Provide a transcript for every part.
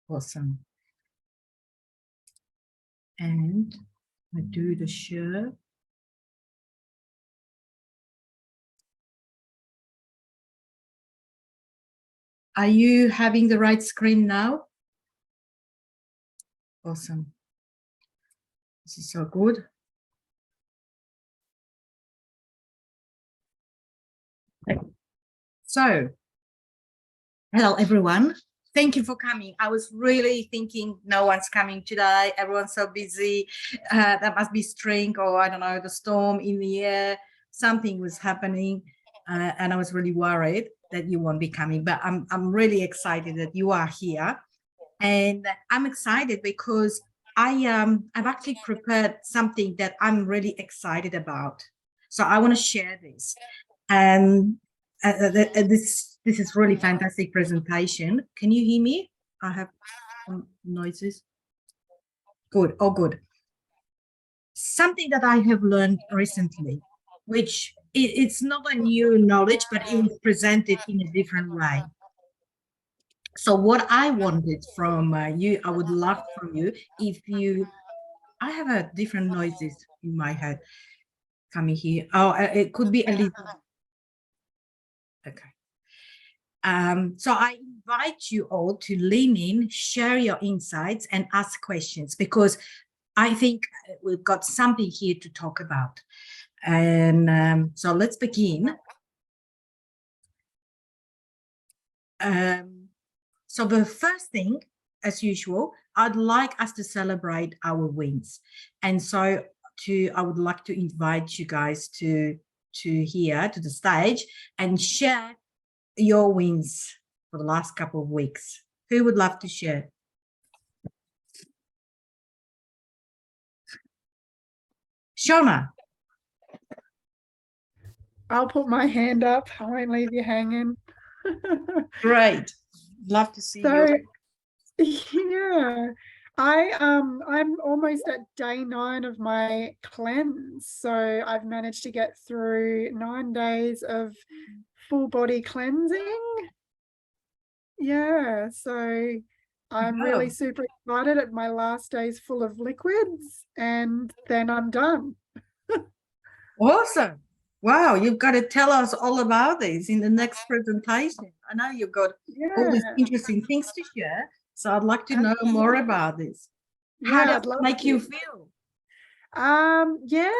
Awesome. And I do the share. Are you having the right screen now? Awesome. This is so good. So, hello everyone. Thank you for coming. I was really thinking no one's coming today. Everyone's so busy. That must be string or I don't know, the storm in the air. Something was happening, and I was really worried that you won't be coming. But I'm really excited that you are here, and I'm excited because I've actually prepared something that I'm really excited about. So I want to share this. And this is really fantastic presentation. Can you hear me? I have some noises. Good. Oh, good. Something that I have learned recently, which it's not a new knowledge, but it was presented in a different way. So what I wanted from you, I would love from you if you, I have a different noises in my head coming here. Oh, it could be a little. Okay. So I invite you all to lean in, share your insights and ask questions because I think we've got something here to talk about. And so let's begin. So the first thing, as usual, I'd like us to celebrate our wins. And so I would like to invite you guys to here, to the stage and share your wins for the last couple of weeks. Who would love to share? Shona. I'll put my hand up. I won't leave you hanging. Great. Love to see you. Yeah. I'm almost at day 9 of my cleanse. So I've managed to get through 9 days of full body cleansing. Yeah, so I'm really super excited at my last days full of liquids and then I'm done. Awesome. Wow, you've got to tell us all about this in the next presentation. I know you've got all these interesting things to share, so I'd like to know more about this. How does it make you feel? Yeah,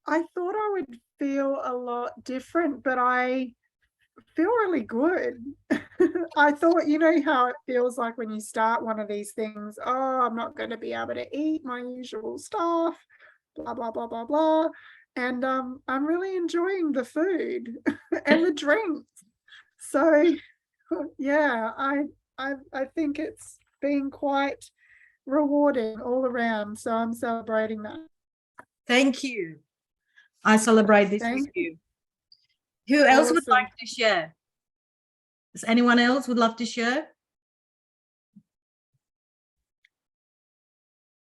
I thought I would feel a lot different, but I feel really good. I thought, you know how it feels like when you start one of these things, oh, I'm not going to be able to eat my usual stuff, blah, blah, blah, blah, blah. And I'm really enjoying the food and the drinks. So yeah, I think it's been quite rewarding all around. So I'm celebrating that. Thank you. I celebrate this with you. Who else would like to share? Does anyone else would love to share?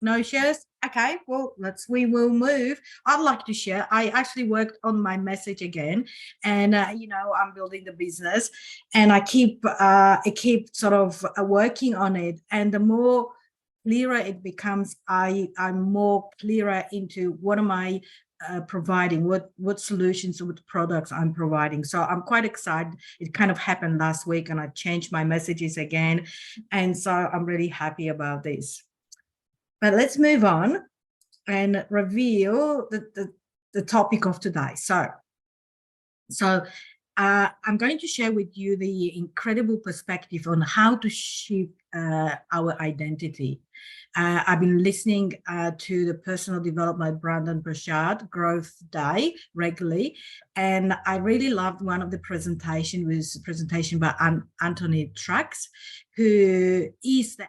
No shares? Okay, well, we will move. I'd like to share. I actually worked on my message again, and you know, I'm building the business, and I keep sort of working on it, and the more clearer it becomes, I'm more clearer into what am I providing, what solutions, what products I'm providing. So I'm quite excited. It kind of happened last week, and I changed my messages again, and so I'm really happy about this. But let's move on and reveal the topic of today. So I'm going to share with you the incredible perspective on how to shift our identity. I've been listening to the personal development Brandon Burchard Growth Day regularly, and I really loved one of the presentation was a presentation by Anthony Trax, who is the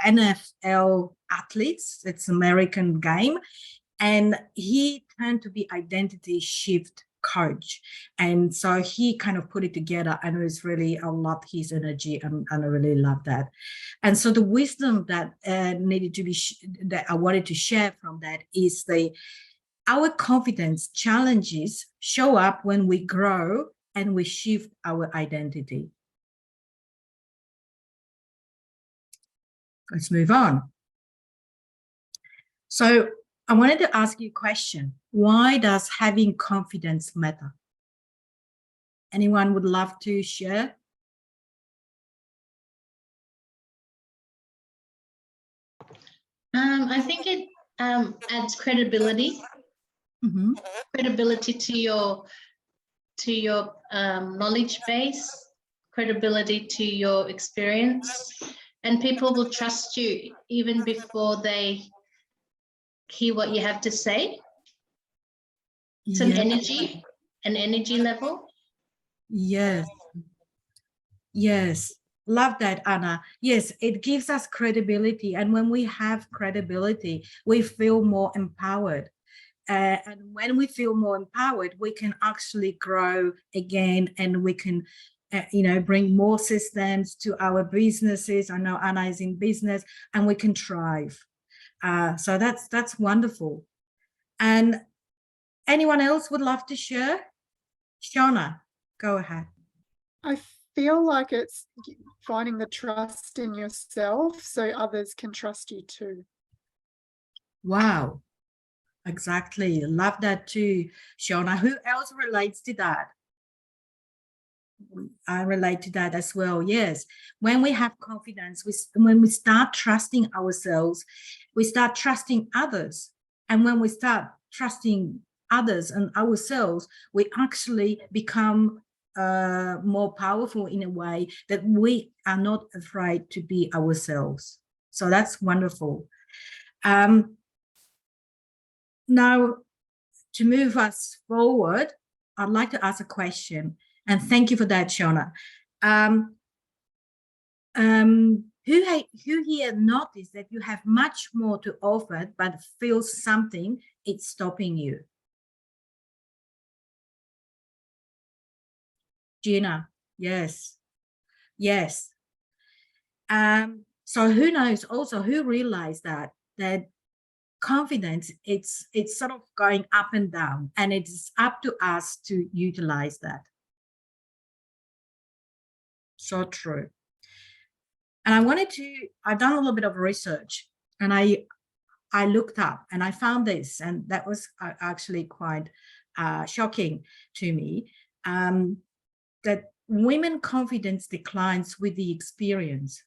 NFL athletes. It's an American game, and he turned to be identity shift coach, and so he kind of put it together, and it was really, I loved his energy, and I really love that. And so the wisdom that needed to be that I wanted to share from that is our confidence challenges show up when we grow and we shift our identity. Let's move on. So I wanted to ask you a question. Why does having confidence matter? Anyone would love to share? I think it adds credibility, credibility to your knowledge base, credibility to your experience, and people will trust you even before they hear what you have to say. It's an energy level. Yes. Yes. Love that, Anna. Yes, it gives us credibility. And when we have credibility, we feel more empowered. And when we feel more empowered, we can actually grow again, and we can, bring more systems to our businesses. I know Anna is in business, and we can thrive. So that's wonderful. And anyone else would love to share? Shauna, go ahead. I feel like it's finding the trust in yourself so others can trust you too. Wow. Exactly. Love that too, Shauna. Who else relates to that? I relate to that as well. Yes. When we have confidence, when we start trusting ourselves, we start trusting others. And when we start trusting others and ourselves, we actually become more powerful in a way that we are not afraid to be ourselves. So that's wonderful. Now, to move us forward, I'd like to ask a question, and thank you for that, Shauna. Who here noticed that you have much more to offer, but feels something it's stopping you? Gina, yes, yes. So who knows also, who realized that confidence, it's sort of going up and down, and it's up to us to utilize that. So true. And I've done a little bit of research, and I looked up and I found this, and that was actually quite shocking to me, that women confidence declines with the experience.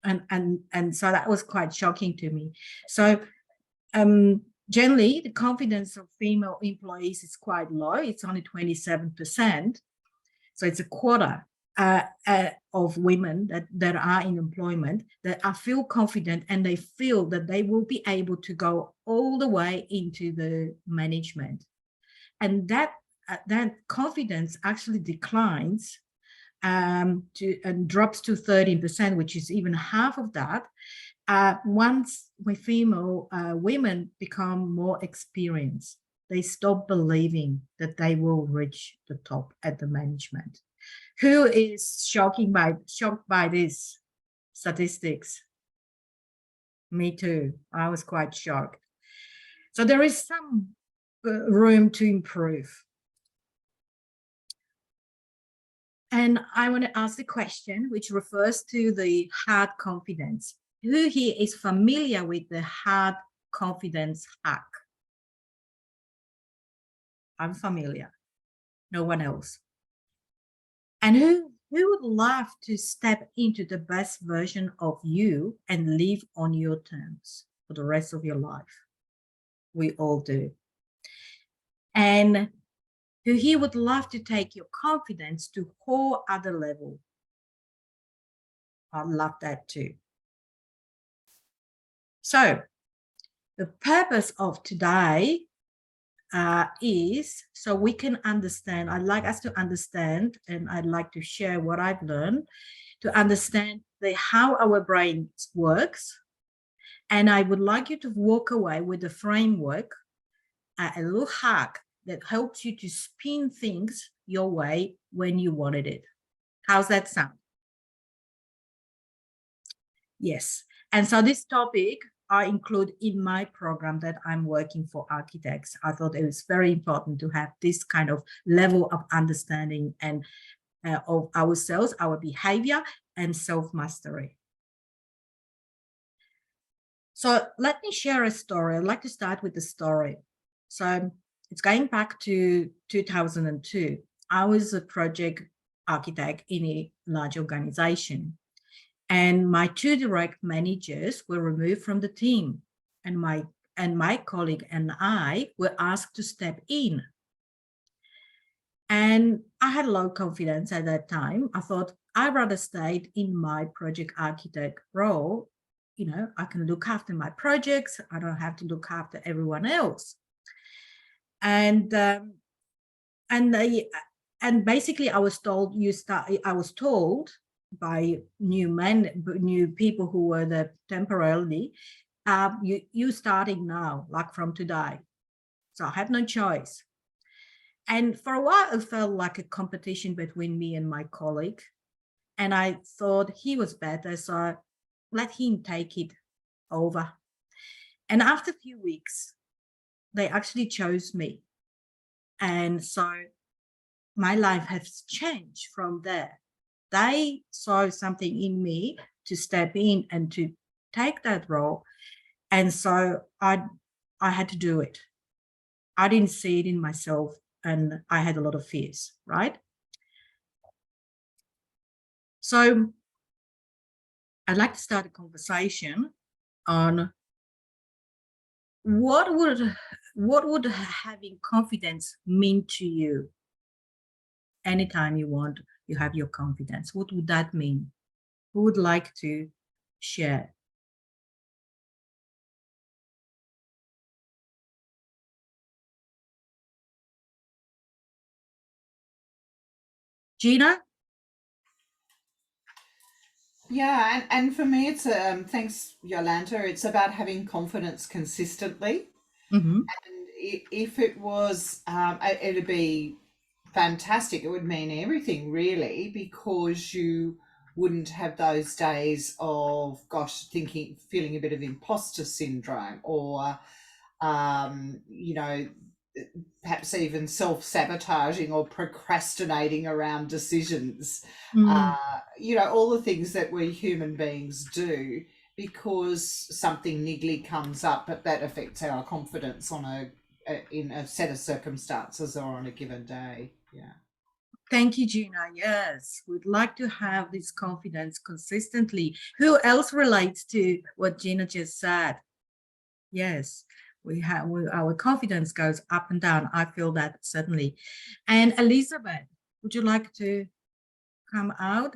And so that was quite shocking to me. So generally, the confidence of female employees is quite low. It's only 27%. So it's a quarter of women that are in employment that feel confident, and they feel that they will be able to go all the way into the management. And that confidence actually declines and drops to 13%, which is even half of that, once female women become more experienced. They stop believing that they will reach the top at the management. Who is shocked by these statistics? Me too. I was quite shocked. So there is some room to improve. And I want to ask the question, which refers to the hard confidence. Who here is familiar with the hard confidence hack? I'm familiar. No one else. And who would love to step into the best version of you and live on your terms for the rest of your life? We all do. And who here would love to take your confidence to a whole other level? I love that too. So the purpose of today is so we can understand. I'd like us to understand, and I'd like to share what I've learned to understand how our brain works. And I would like you to walk away with a framework, a little hack that helps you to spin things your way when you wanted it. How's that sound? Yes. And so this topic I include in my program that I'm working for architects. I thought it was very important to have this kind of level of understanding and of ourselves, our behavior, and self-mastery. So let me share a story. I'd like to start with the story. So it's going back to 2002. I was a project architect in a large organization, and my two direct managers were removed from the team, and my colleague and I were asked to step in. And I had low confidence at that time. I thought I'd rather stay in my project architect role. You know, I can look after my projects. I don't have to look after everyone else. And basically, I was told I was told by new people who were there temporarily, you starting now, like from today. So I had no choice. And for a while, it felt like a competition between me and my colleague. And I thought he was better, so I let him take it over. And after a few weeks, they actually chose me. And so my life has changed from there. They saw something in me to step in and to take that role. And so I had to do it. I didn't see it in myself, and I had a lot of fears, right? So I'd like to start a conversation on what would having confidence mean to you? Anytime you want, you have your confidence. What would that mean? Who would like to share? Gina? Yeah, and for me, it's thanks, Yolanta. It's about having confidence consistently. Mm-hmm. And if it was, it'd be fantastic. It would mean everything, really, because you wouldn't have those days of, gosh, feeling a bit of imposter syndrome, or, you know, perhaps even self-sabotaging or procrastinating around decisions. You know, all the things that we human beings do because something niggly comes up, but that affects our confidence on in a set of circumstances or on a given day. Yeah. Thank you, Gina. Yes, we'd like to have this confidence consistently. Who else relates to what Gina just said? Yes, our confidence goes up and down. I feel that certainly. And Elizabeth, would you like to come out?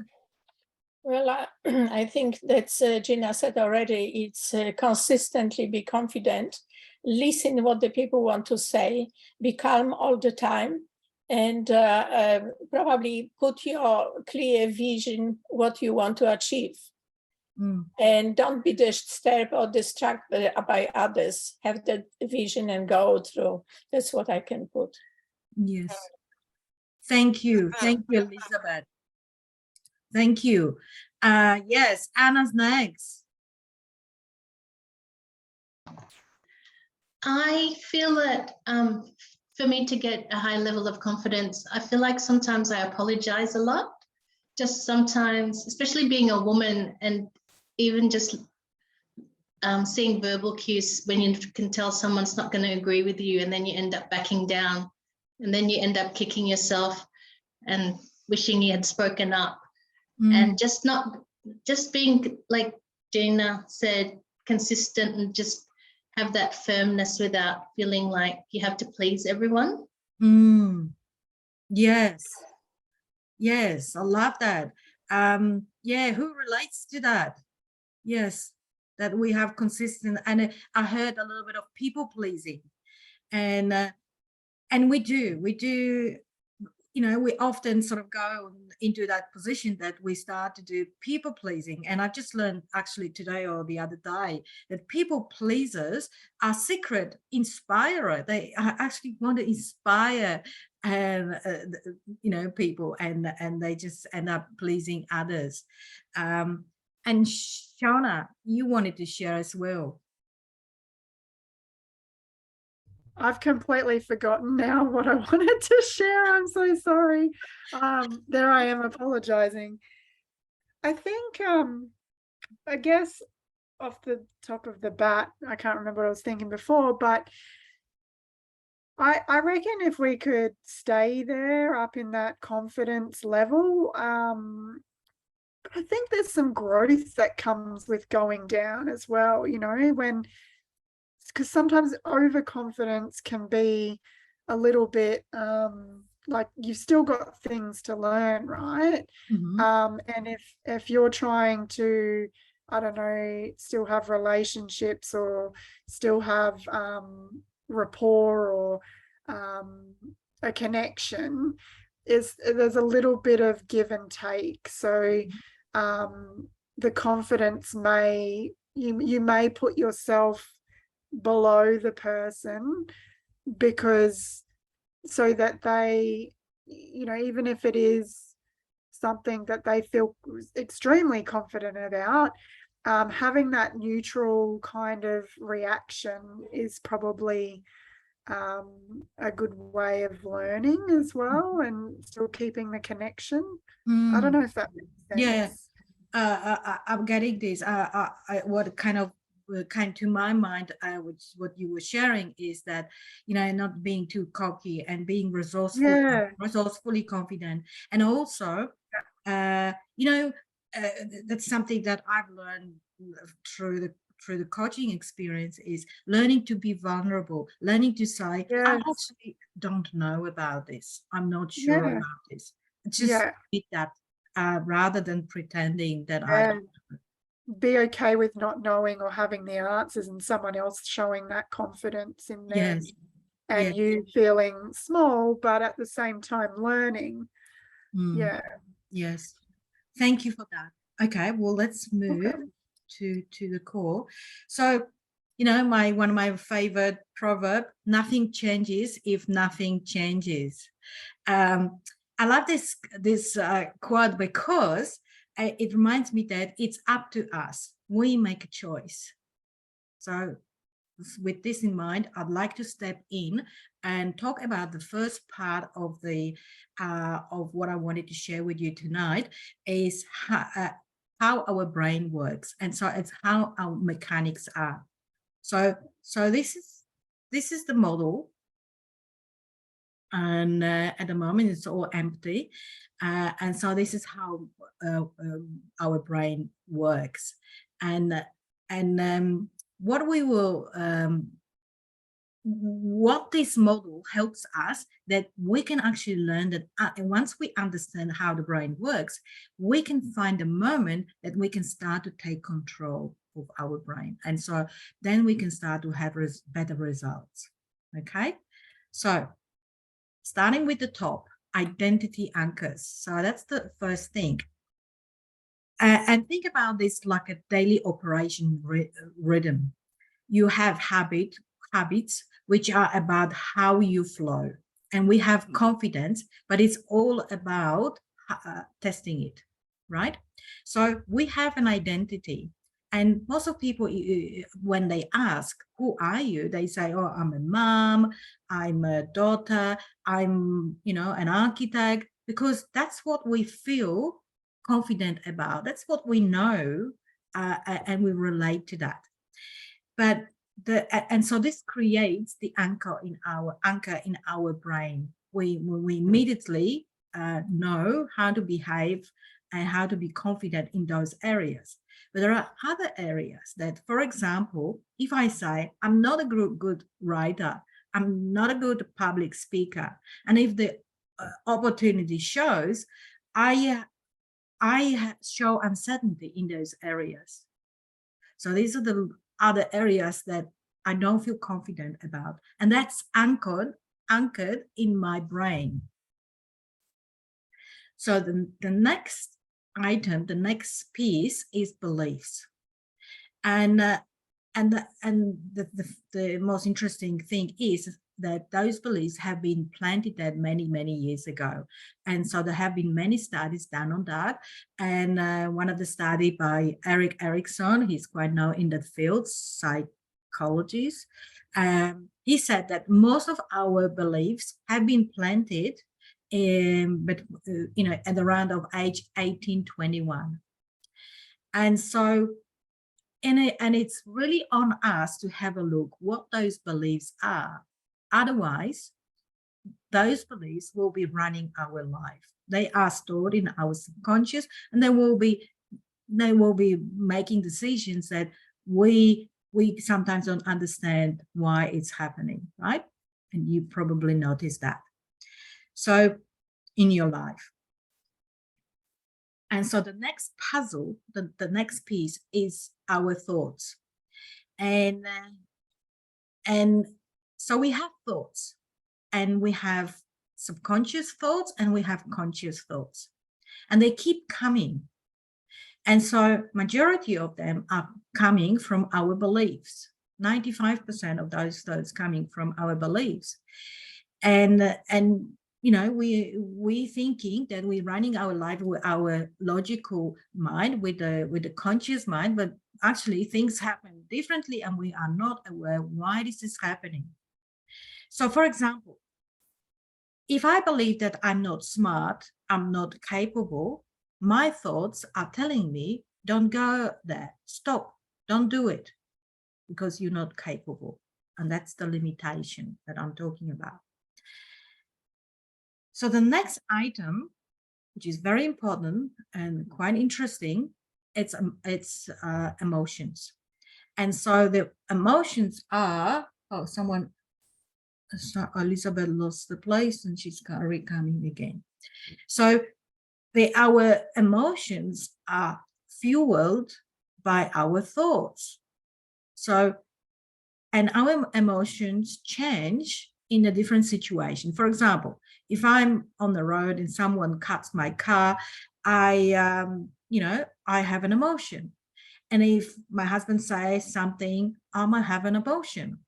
Well, I think that Gina said already, it's consistently be confident, listen what the people want to say, be calm all the time, and probably put your clear vision, what you want to achieve. And don't be disturbed or distracted by others. Have that vision and go through. That's what I can put. Yes. Thank you. Thank you, Elizabeth. Thank you. Yes, Anna's next. I feel that for me to get a high level of confidence, I feel like sometimes I apologize a lot. Just sometimes, especially being a woman, and even just seeing verbal cues when you can tell someone's not going to agree with you, and then you end up backing down, and then you end up kicking yourself and wishing you had spoken up. And just being, like Gina said, consistent and just have that firmness without feeling like you have to please everyone. Yes. Yes, I love that. Yeah, who relates to that? Yes, that we have consistent, and I heard a little bit of people pleasing, and we do, you know, we often sort of go into that position that we start to do people pleasing. And I just learned actually today or the other day that people pleasers are secret inspirer. They actually want to inspire you know, people, and they just end up pleasing others. And Shauna, you wanted to share as well. I've completely forgotten now what I wanted to share. I'm so sorry. There I am apologizing. I think, I guess off the top of the bat, I can't remember what I was thinking before, but I reckon if we could stay there up in that confidence level, I think there's some growth that comes with going down as well, you know, because sometimes overconfidence can be a little bit like you've still got things to learn, right? And if you're trying to, I don't know, still have relationships or still have rapport or a connection, there's a little bit of give and take. So the confidence you may put yourself below the person because so that they, you know, even if it is something that they feel extremely confident about, having that neutral kind of reaction is probably a good way of learning as well, and still keeping the connection. I don't know if that makes sense. Yeah, I'm getting this. What kind of came to my mind, which what you were sharing, is that, you know, not being too cocky and being resourcefully confident, and also, you know, that's something that I've learned through the coaching experience, is learning to be vulnerable, learning to say, I actually don't know about this. I'm not sure about this. Just admit that, rather than pretending that I don't know. Be okay with not knowing or having the answers and someone else showing that confidence in them, and you feeling small, but at the same time learning. Yes. Thank you for that. Okay, well, let's move to the core. So, you know, one of my favorite proverb, nothing changes if nothing changes. I love this quote because it reminds me that it's up to us. We make a choice. So with this in mind, I'd like to step in and talk about the first part of the of what I wanted to share with you tonight, is how our brain works, and so it's how our mechanics are. So this is the model, and at the moment it's all empty, and so this is how our brain works, and what this model helps us, that we can actually learn that once we understand how the brain works, we can find a moment that we can start to take control of our brain, and so then we can start to have better results. Okay, so starting with the top, identity anchors. So that's the first thing. And think about this like a daily operation rhythm. You have habits which are about how you flow. And we have confidence, but it's all about testing it, right? So we have an identity. And most of people, when they ask, who are you? They say, oh, I'm a mom, I'm a daughter, I'm, you know, an architect, because that's what we feel confident about. That's what we know, and we relate to that. But and so this creates the anchor in our brain. We immediately know how to behave and how to be confident in those areas. But there are other areas that, for example, if I say I'm not a good writer, I'm not a good public speaker, and if the opportunity shows, I show uncertainty in those areas. So these are the other areas that I don't feel confident about, and that's anchored in my brain. So the next item, the next piece, is beliefs, and the most interesting thing is that those beliefs have been planted there many years ago, and so there have been many studies done on that. And one of the study by Erik Erikson, he's quite known in that field, psychologist. He said that most of our beliefs have been planted, but you know, at around of age 18-21, and so And it's really on us to have a look what those beliefs are. Otherwise, those beliefs will be running our life. They are stored in our subconscious, and they will be making decisions that we sometimes don't understand why it's happening, right? And you probably noticed that. So in your life. And so the next puzzle, the next piece is our thoughts. And so we have thoughts, and we have subconscious thoughts, and we have conscious thoughts, and they keep coming. And so majority of them are coming from our beliefs. 95% of those thoughts coming from our beliefs. And you know, we thinking that we're running our life with our logical mind, with the conscious mind, but actually things happen differently, and we are not aware why this is happening. So, for example, if I believe that I'm not smart, I'm not capable, my thoughts are telling me, don't go there, stop, don't do it, because you're not capable. And that's the limitation that I'm talking about. So the next item, which is very important and quite interesting, it's emotions. And so the emotions are, oh, someone, so Elizabeth lost the place and she's coming again. So our emotions are fueled by our thoughts. So, and our emotions change in a different situation. For example, if I'm on the road and someone cuts my car, I have an emotion. And if my husband says something, I might have an emotion.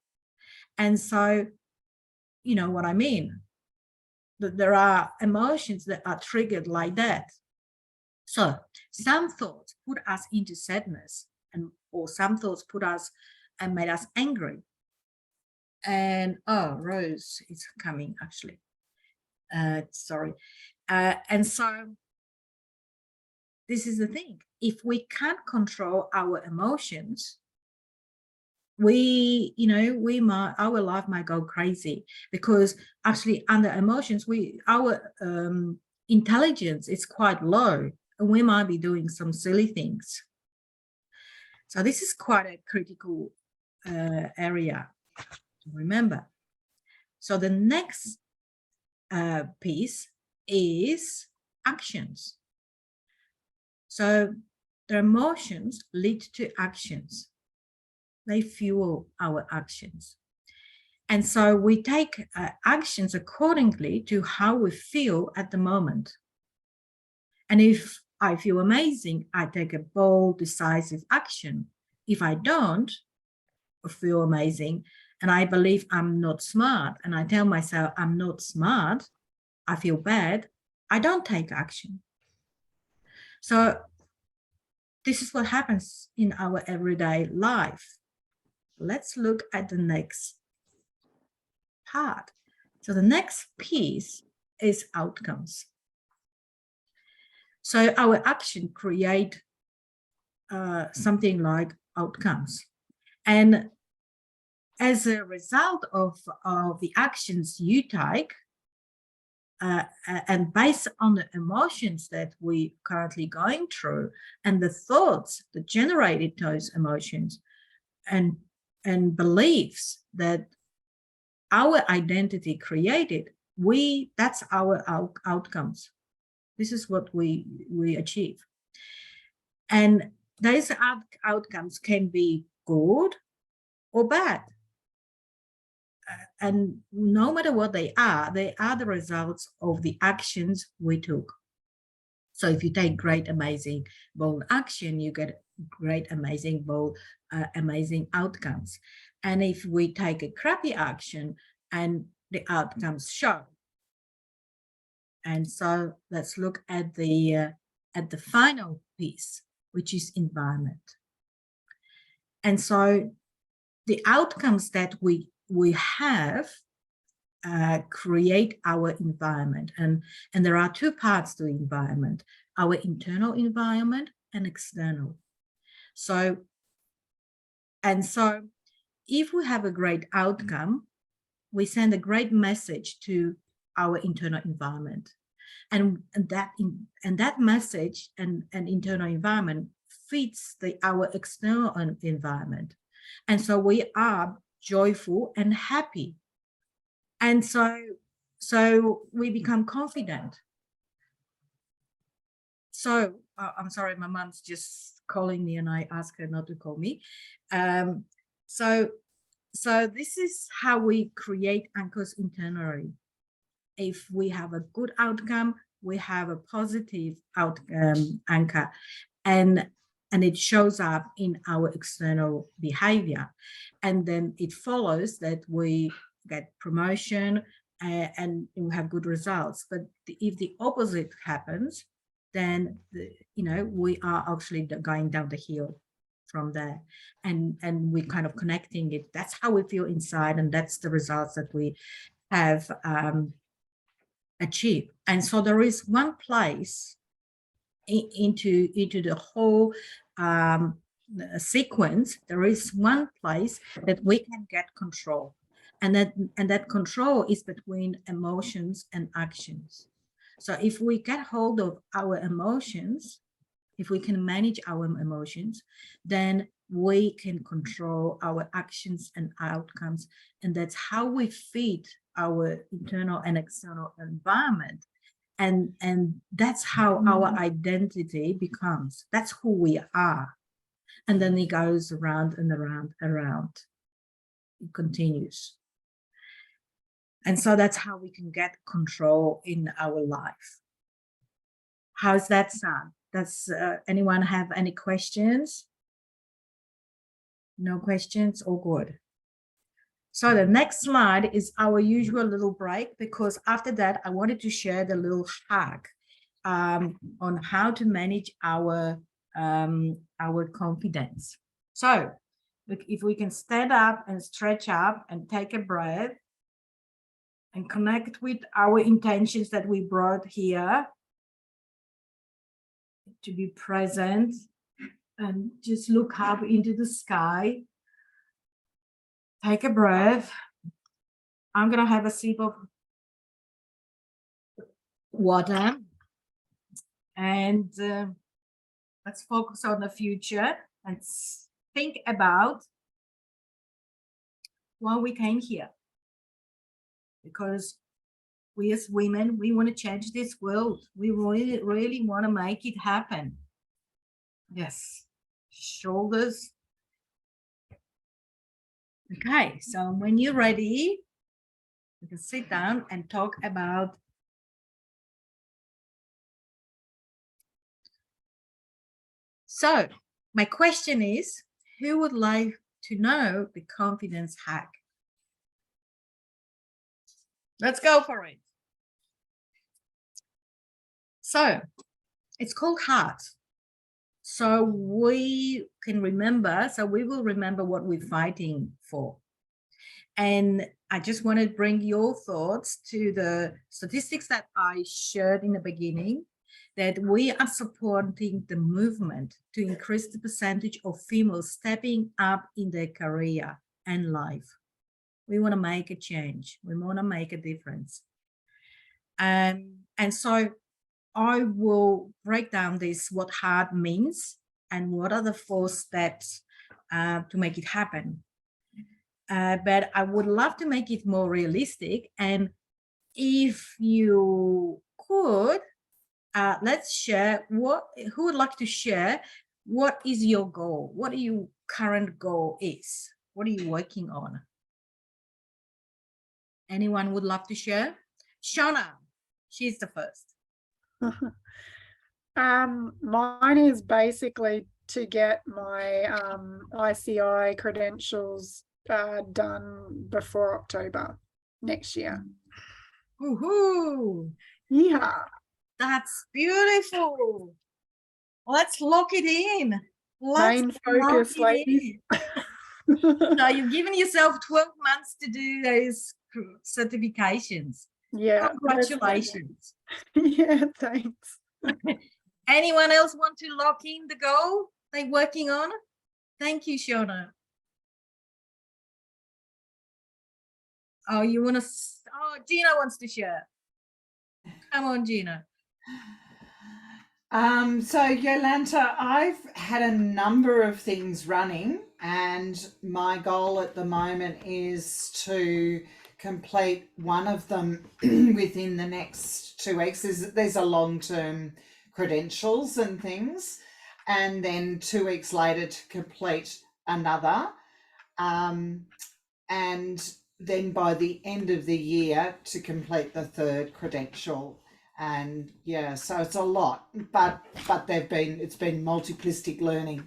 And so, you know what I mean? That there are emotions that are triggered like that. So some thoughts put us into sadness, or some thoughts put us and made us angry. And oh, Rose is coming actually. Sorry. And so this is the thing. If we can't control our emotions, our life might go crazy, because actually under emotions, our intelligence is quite low, and we might be doing some silly things. So this is quite a critical area to remember. So the next piece is actions. So the emotions lead to actions. They fuel our actions. And so we take actions accordingly to how we feel at the moment. And if I feel amazing, I take a bold, decisive action. If I don't feel amazing, and I believe I'm not smart, and I tell myself I'm not smart, I feel bad, I don't take action. So this is what happens in our everyday life. Let's look at the next part. So the next piece is outcomes. So our action create something like outcomes. And as a result of the actions you take, and based on the emotions that we currently going through, and the thoughts that generated those emotions, and beliefs that our identity created, that's our outcomes. This is what we achieve. And those outcomes can be good or bad. And no matter what they are the results of the actions we took. So if you take great, amazing, bold action, you get great, amazing, bold, amazing outcomes. And if we take a crappy action, and the outcomes show. And so let's look at the final piece, which is environment. And so the outcomes that we have create our environment, and there are two parts to environment: our internal environment and external. So And so if we have a great outcome, we send a great message to our internal environment. And that message and internal environment fits our external environment. And so we are joyful and happy. And so we become confident. So I'm sorry, my mom's just calling me and I ask her not to call me. So this is how we create anchors internally. If we have a good outcome, we have a positive anchor, and it shows up in our external behavior. And then it follows that we get promotion and we have good results. But if the opposite happens, then we are actually going down the hill from there, and we're kind of connecting it. That's how we feel inside, and that's the results that we have achieved. And so there is one place into the whole sequence. There is one place that we can get control, and that control is between emotions and actions. So if we get hold of our emotions, if we can manage our emotions, then we can control our actions and outcomes. And that's how we feed our internal and external environment. And that's how our identity becomes. That's who we are. And then it goes around and around and around. It continues. And so that's how we can get control in our life. How's that sound? Does anyone have any questions? No questions? All good. So the next slide is our usual little break, because after that, I wanted to share the little hack on how to manage our confidence. So if we can stand up and stretch up and take a breath and connect with our intentions that we brought here, to be present, and just look up into the sky. Take a breath. I'm going to have a sip of water, and let's focus on the future and think about why we came here. Because we as women, we want to change this world. We really want to make it happen. Yes. Shoulders. Okay, so when you're ready, you can sit down and talk about So my question is, who would like to know the confidence hack? Let's go for it. So it's called heart. So we can remember, so we will remember what we're fighting for. And I just want to bring your thoughts to the statistics that I shared in the beginning, that we are supporting the movement to increase the percentage of females stepping up in their career and life. We want to make a change. We want to make a difference. And so I will break down this, what heart means and what are the 4 steps to make it happen. But I would love to make it more realistic. And if you could, let's share who would like to share what is your goal? What your current goal is? What are you working on? Anyone would love to share? Shauna, she's the first. Mine is basically to get my ICI credentials done before October next year. Woohoo! Yeah. That's beautiful. Let's lock it in. Main focus, ladies. So you've given yourself 12 months to do those certifications. Yeah. Congratulations. Yeah, thanks. Anyone else want to lock in the goal they're working on? Thank you, Shauna. Oh, you want to? Oh, Gina wants to share. Come on, Gina. So Yolanta, I've had a number of things running, and my goal at the moment is to complete one of them within the next 2 weeks. There's a long-term credentials and things, and then 2 weeks later to complete another, and then by the end of the year to complete the third credential. And yeah, so it's a lot, but it's been multiplistic learning.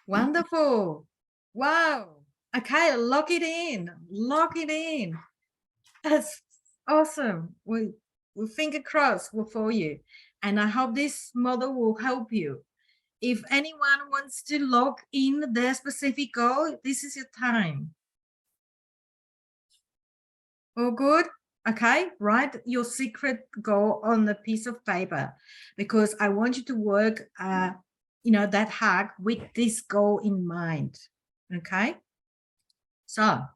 Wonderful. Wow. Okay, lock it in. Lock it in. That's awesome. We finger crossed for you. And I hope this model will help you. If anyone wants to log in their specific goal, this is your time. All good? Okay, write your secret goal on a piece of paper, because I want you to work, that hack with this goal in mind. Okay, so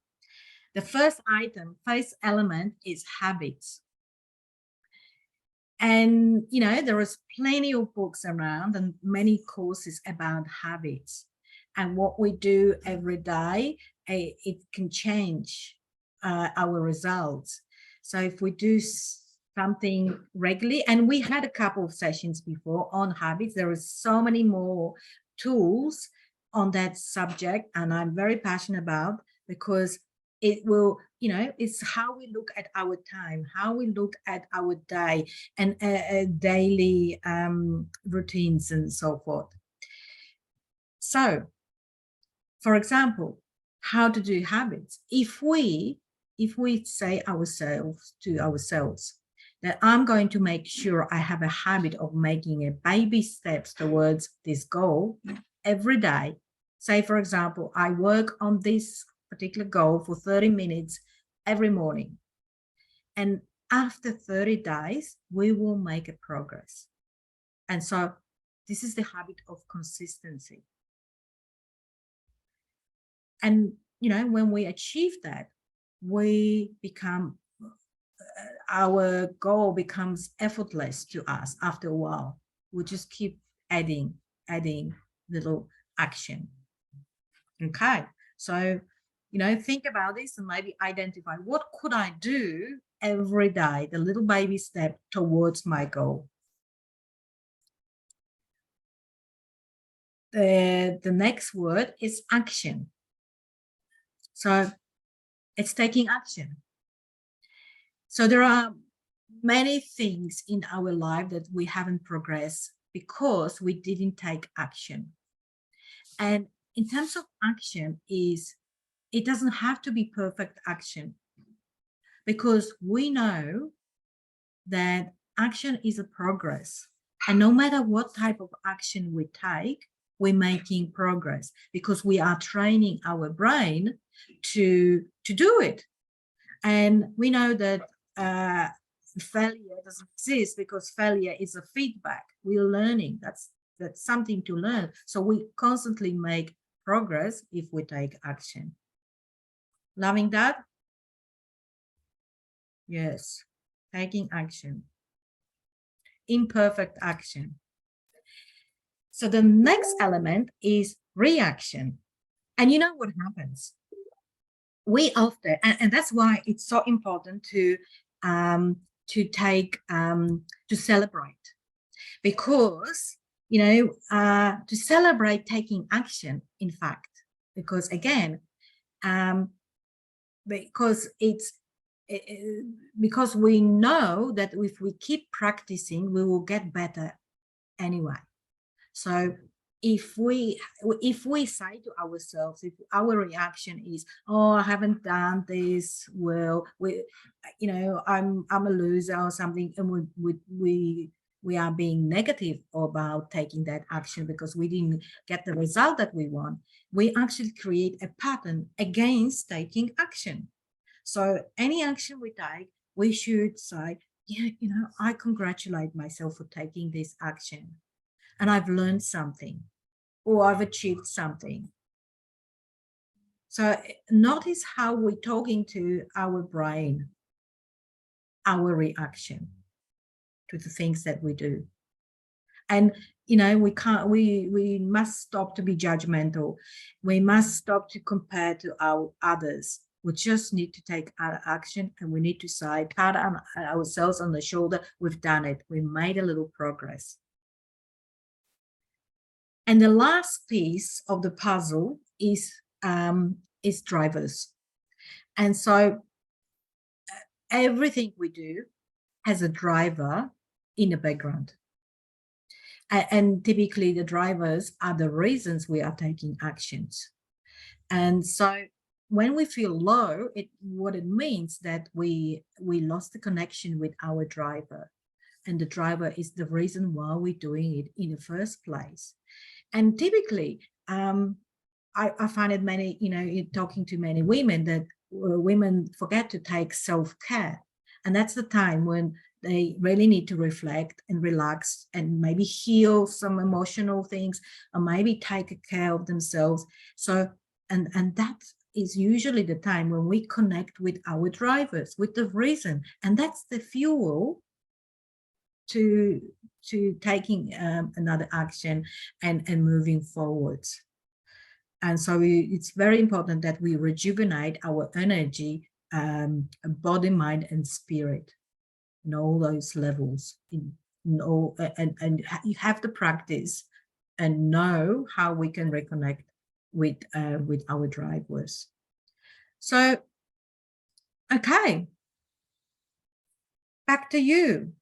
the first element is habits. And, there is plenty of books around and many courses about habits. And what we do every day, it can change our results. So if we do something regularly, and we had a couple of sessions before on habits, there is so many more tools on that subject, and I'm very passionate about, because it will, it's how we look at our time, how we look at our day, and daily routines and so forth. So, for example, how to do habits. If we say to ourselves that I'm going to make sure I have a habit of making a baby steps towards this goal every day. Say, for example, I work on this particular goal for 30 minutes every morning. And after 30 days, we will make a progress. And so this is the habit of consistency. And, when we achieve that, our goal becomes effortless to us after a while. We just keep adding little action. Okay, so, think about this and maybe identify, what could I do every day, the little baby step towards my goal. The next word is action. So it's taking action. So there are many things in our life that we haven't progressed because we didn't take action. And in terms of action, it doesn't have to be perfect action, because we know that action is a progress. And no matter what type of action we take, we're making progress, because we are training our brain to do it. And we know that failure doesn't exist, because failure is a feedback. We're learning. That's something to learn. So we constantly make progress if we take action. Loving that? Yes, taking action. Imperfect action. So the next element is reaction. And you know what happens? We often, and that's why it's so important to celebrate, because to celebrate taking action, in fact, because again, because we know that if we keep practicing, we will get better anyway. So if we say to ourselves, if our reaction is, oh, I haven't done this well, I'm a loser or something, and we are being negative about taking that action because we didn't get the result that we want, we actually create a pattern against taking action. So any action we take, we should say, yeah, I congratulate myself for taking this action, and I've learned something, or I've achieved something. So notice how we're talking to our brain, our reaction to the things that we do. And we must stop to be judgmental. We must stop to compare to our others. We just need to take our action, and we need to say, pat ourselves on the shoulder. We've done it. We made a little progress. And the last piece of the puzzle is drivers. And so everything we do has a driver in the background. And typically the drivers are the reasons we are taking actions. And so when we feel low, what it means that we lost the connection with our driver. And the driver is the reason why we're doing it in the first place. And typically, I find it many, in talking to many women, that women forget to take self-care. And that's the time when they really need to reflect and relax and maybe heal some emotional things, or maybe take care of themselves. So, and that is usually the time when we connect with our drivers, with the reason. And that's the fuel to taking another action and moving forwards. And so it's very important that we rejuvenate our energy, body, mind, and spirit in all those levels. And you have to practice and know how we can reconnect with our drivers. So, okay, back to you.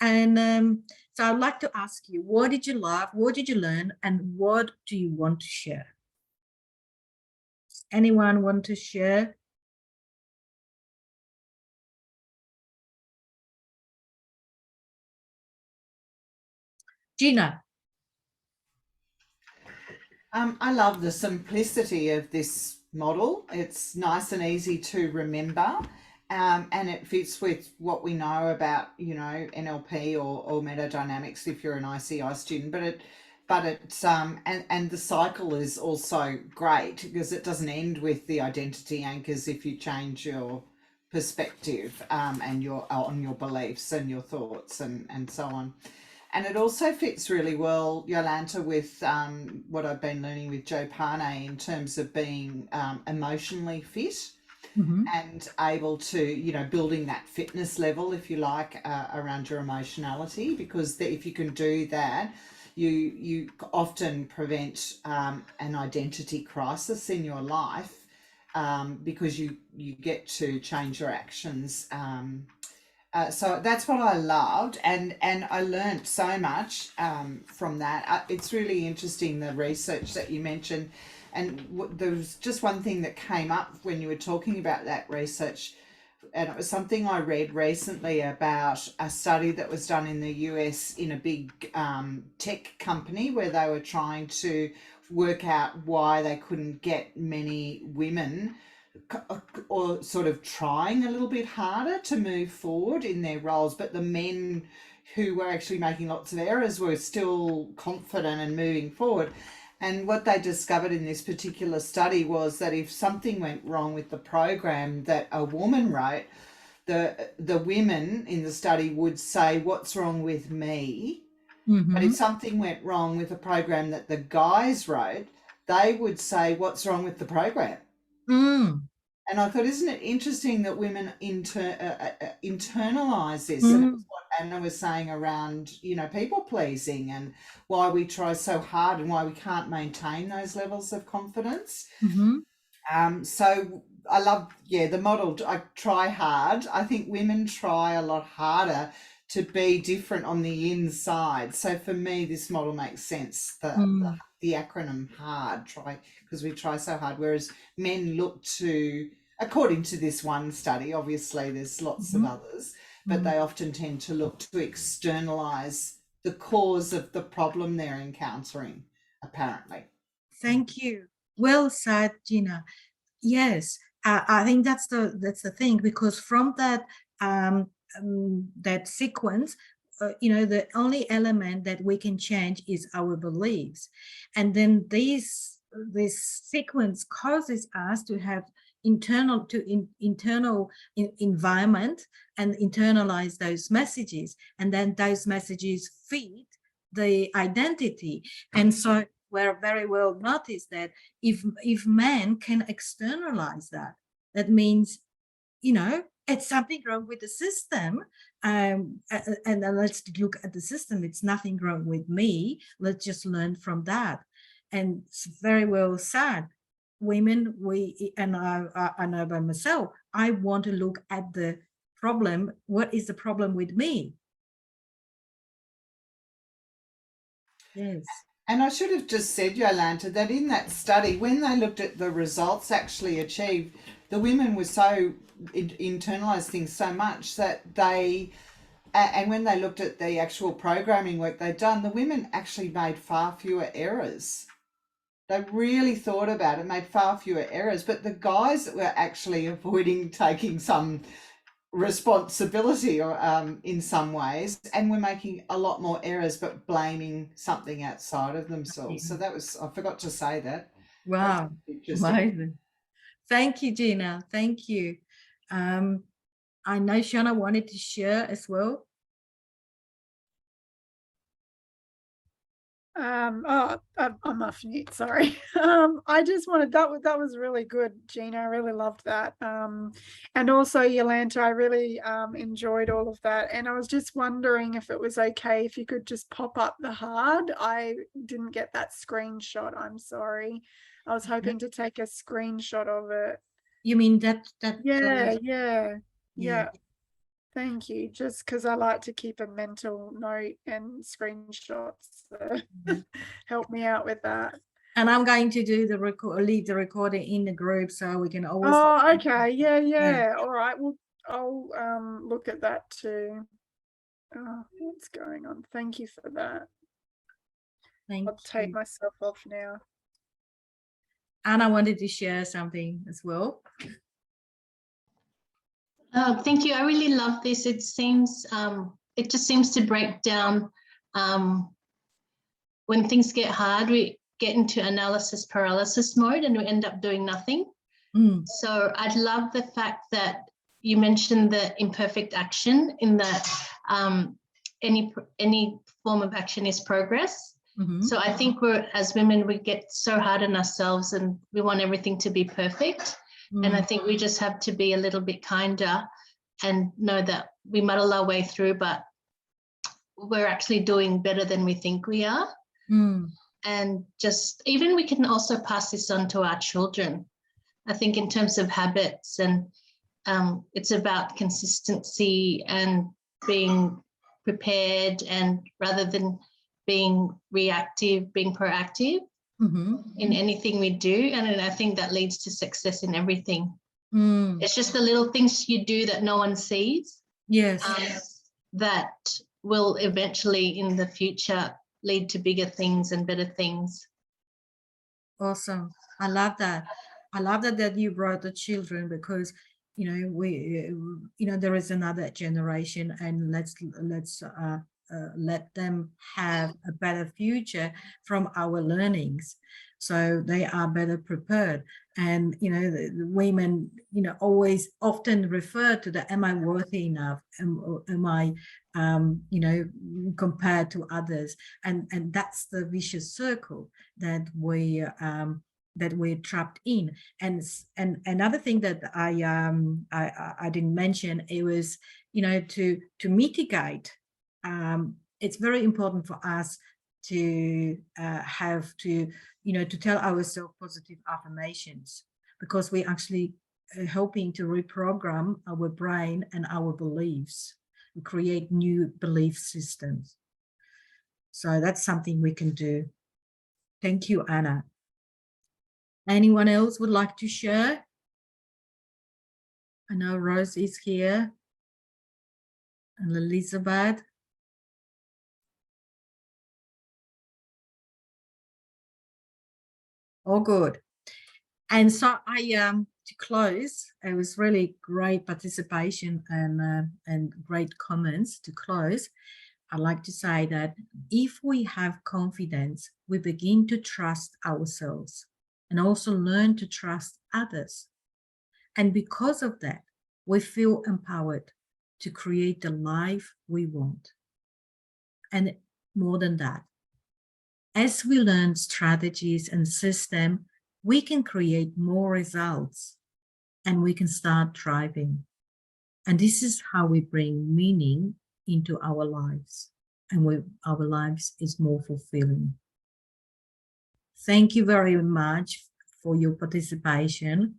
And so I'd like to ask you, what did you love? What did you learn? And what do you want to share? Anyone want to share? Gina. I love the simplicity of this model. It's nice and easy to remember, and it fits with what we know about, NLP or metadynamics if you're an ICI student. But it's and the cycle is also great because it doesn't end with the identity anchors if you change your perspective and on your beliefs and your thoughts and so on. And it also fits really well, Yolanta, with what I've been learning with Joe Parnay in terms of being emotionally fit and able to, building that fitness level, if you like, around your emotionality, because if you can do that, you often prevent an identity crisis in your life because you get to change your actions. So that's what I loved, and I learned so much from that. It's really interesting, the research that you mentioned, and there was just one thing that came up when you were talking about that research, and it was something I read recently about a study that was done in the US in a big tech company where they were trying to work out why they couldn't get many women or sort of trying a little bit harder to move forward in their roles, but the men who were actually making lots of errors were still confident and moving forward. And what they discovered in this particular study was that if something went wrong with the program that a woman wrote, the women in the study would say, "What's wrong with me?" But if something went wrong with a program that the guys wrote, they would say, "What's wrong with the program?" And I thought, isn't it interesting that women internalize this? And it was what Anna was saying around, people pleasing and why we try so hard and why we can't maintain those levels of confidence. So I love, the model. I try hard. I think women try a lot harder to be different on the inside. So for me, this model makes sense. The acronym HARD, because we try so hard, whereas men look to, according to this one study, obviously there's lots of others, but they often tend to look to externalize the cause of the problem they're encountering, apparently. Thank you. Well said, Gina. Yes, I think that's the thing, because from that that sequence, the only element that we can change is our beliefs, and then these sequence causes us to have internal environment and internalize those messages, and then those messages feed the identity. And so we're very well noticed that if men can externalize that, that means, you know, it's something wrong with the system. And then let's look at the system. It's nothing wrong with me. Let's just learn from that. And it's very well said. Women, I know by myself, I want to look at the problem. What is the problem with me? Yes. And I should have just said, Yolanta, that in that study, when they looked at the results actually achieved, the women were so internalized things so much that they, and when they looked at the actual programming work they'd done, the women actually made far fewer errors. They really thought about it, made far fewer errors, but the guys that were actually avoiding taking some responsibility or in some ways, and we're making a lot more errors but blaming something outside of themselves. So that was, I forgot to say that. Wow, amazing. Thank you, Gina. Thank you. I know Shana wanted to share as well. I'm off mute, sorry. I just wanted, that was really good, Gina. I really loved that. And also Yolanta, I really enjoyed all of that. And I was just wondering if it was okay if you could just pop up the hard. I didn't get that screenshot. I'm sorry. I was hoping to take a screenshot of it. You mean that? Yeah. Thank you. Just because I like to keep a mental note and screenshots, so help me out with that. And I'm going to do the leave the recording in the group so we can always. Oh, okay. Yeah. All right. Well, I'll look at that too. Oh, what's going on? Thank you for that. I'll take myself off now. And I wanted to share something as well. Thank you. I really love this. It seems, it just seems to break down when things get hard, we get into analysis paralysis mode and we end up doing nothing. So I'd love the fact that you mentioned the imperfect action, in that any form of action is progress. So I think as women, we get so hard on ourselves and we want everything to be perfect. And I think we just have to be a little bit kinder and know that we muddle our way through, but we're actually doing better than we think we are. And just even we can also pass this on to our children. I think in terms of habits, and it's about consistency and being prepared, and rather than being reactive, being proactive. In anything we do. And I think that leads to success in everything. It's just the little things you do that no one sees. Yes. That will eventually in the future lead to bigger things and better things. Awesome. I love that. I love that you brought the children, because you know there is another generation, and let's let them have a better future from our learnings, so they are better prepared. And you know, the women, you know, often refer to the, am I worthy enough, am I you know, compared to others, and that's the vicious circle that we're trapped in. And another thing that I didn't mention, it was, you know, to mitigate. It's very important for us to have to, you know, to tell ourselves positive affirmations, because we're actually helping to reprogram our brain and our beliefs and create new belief systems. So that's something we can do. Thank you, Anna. Anyone else would like to share? I know Rose is here, and Elizabeth. All good. And so to close, it was really great participation and great comments. To close, I'd like to say that if we have confidence, we begin to trust ourselves. and also learn to trust others. And because of that, we feel empowered to create the life we want. And more than that, as we learn strategies and systems, we can create more results and we can start thriving. And this is how we bring meaning into our lives, and our lives is more fulfilling. Thank you very much for your participation.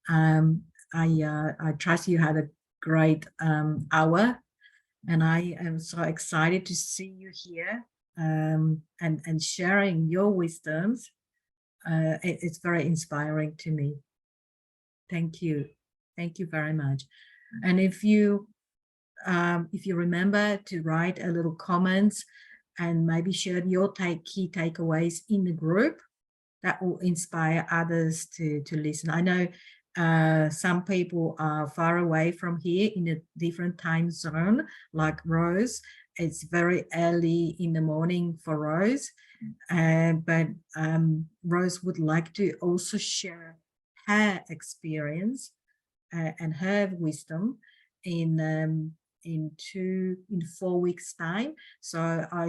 I trust you had a great hour, and I am so excited to see you here and sharing your wisdoms. It's very inspiring to me. Thank you very much. And if you remember to write a little comments and maybe share your key takeaways in the group, that will inspire others to listen. I know some people are far away from here in a different time zone, like Rose. It's very early in the morning for Rose, but Rose would like to also share her experience and her wisdom in 4 weeks time. So I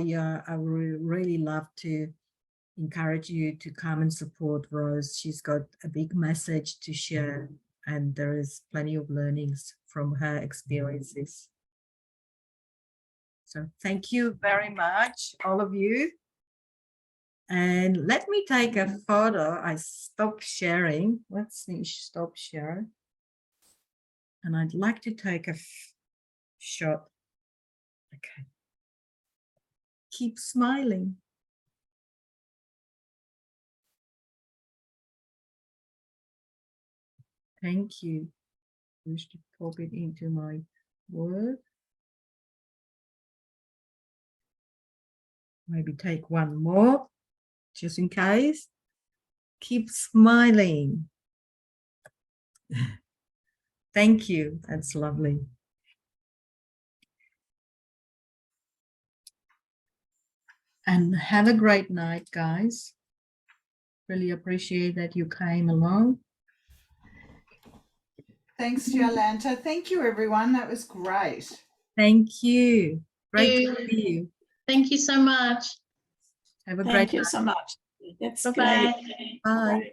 would really love to encourage you to come and support Rose. She's got a big message to share, and there is plenty of learnings from her experiences. So thank you very much, all of you. And let me take a photo. I stopped sharing. Let's see, stop share. And I'd like to take a shot. Okay. Keep smiling. Thank you. Just to pop it into my Word. Maybe take one more, just in case. Keep smiling. Thank you. That's lovely. And have a great night, guys. Really appreciate that you came along. Thanks, Yolanta. Thank you, everyone. That was great. Thank you. Great to see you. Thank you so much. Have a great Thank you night. so much. That's Bye-bye. great. Bye.